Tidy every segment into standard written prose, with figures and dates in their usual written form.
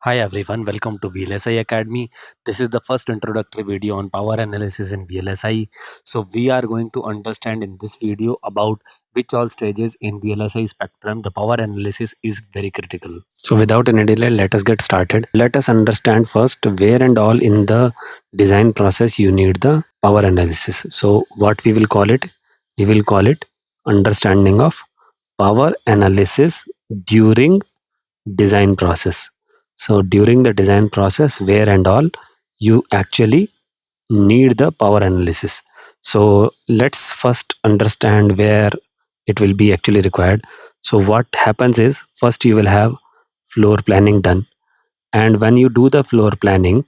Hi everyone, welcome to VLSI Academy. This is the first introductory video on power analysis in VLSI. So we are going to understand in this video about which all stages in VLSI spectrum the power analysis is very critical. So without any delay, let us get started. Let us understand first where and all in the design process you need the power analysis. So what we will call it? We will call it understanding of power analysis during design process. So during the design process, where and all you actually need the power analysis. So let's first understand where it will be actually required. So what happens is first you will have floor planning done, and when you do the floor planning,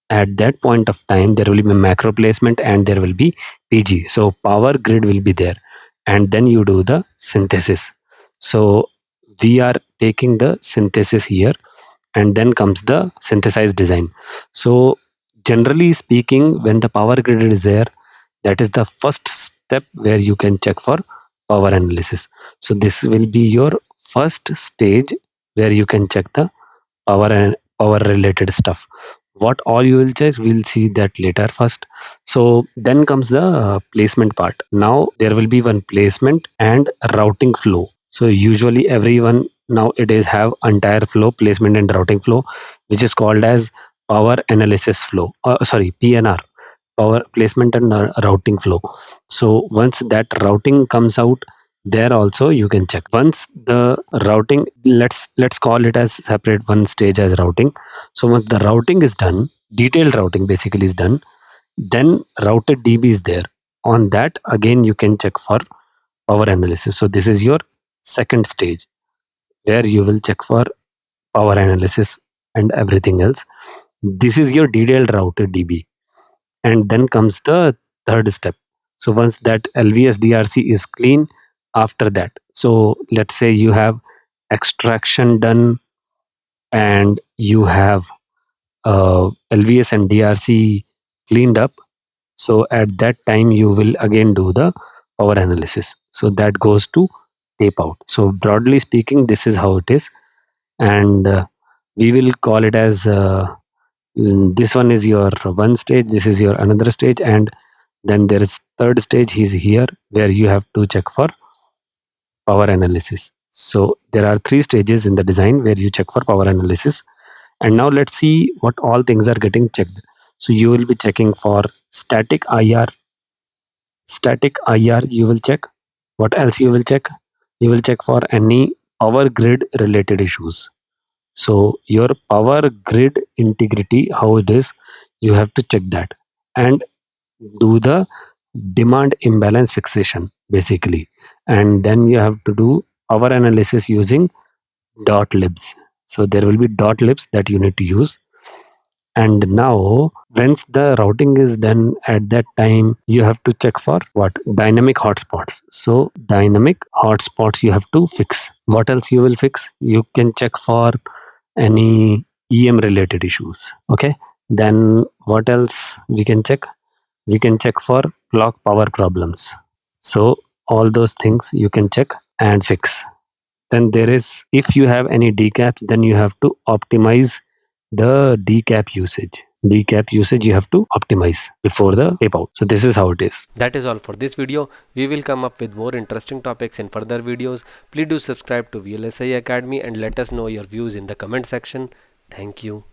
at that point of time there will be macro placement and there will be PG. So power grid will be there, and then you do the synthesis. So we are taking the synthesis here, and then comes the synthesized design. So generally speaking, when the power grid is there, that is the first step where you can check for power analysis. So this will be your first stage where you can check the power and power related stuff. What all you will check, we'll see that later. First, so then comes the placement part. Now there will be one placement and routing flow. So usually everyone nowadays have entire flow, placement and routing flow, which is called as power analysis flow, sorry, PNR, power placement and routing flow. So once that routing comes out, there also you can check. Once the routing, let's call it as separate one stage as routing. So once the routing is done, detailed routing basically is done, then routed DB is there. On that again you can check for power analysis. So this is your second stage where you will check for power analysis and everything else. This is your detailed routed DB, and then comes the third step. So once that LVS DRC is clean, after that, so let's say you have extraction done and you have LVS and DRC cleaned up. So at that time you will again do the power analysis. So that goes to tape out. So broadly speaking, this is how it is. And we will call it as this one is your one stage, this is your another stage, and then there is third stage is here where you have to check for power analysis. So there are three stages in the design where you check for power analysis. And now let's see what all things are getting checked. So you will be checking for static IR. Static IR you will check. What else you will check? You will check for any power grid related issues. So your power grid integrity, how it is, you have to check that. And do the demand imbalance fixation basically, and then you have to do power analysis using dot libs. So there will be dot libs that you need to use. And now once the routing is done, at that time you have to check for what? Dynamic hotspots. So dynamic hotspots you have to fix. What else you will fix? You can check for any EM related issues. Okay, then what else we can check? We can check for clock power problems. So all those things you can check and fix. Then there is, if you have any decap, then you have to optimize the decap usage. Decap usage you have to optimize before the tape out. So this is how it is. That is all for this video. We will come up with more interesting topics in further videos. Please do subscribe to VLSI Academy and let us know your views in the comment section. Thank you.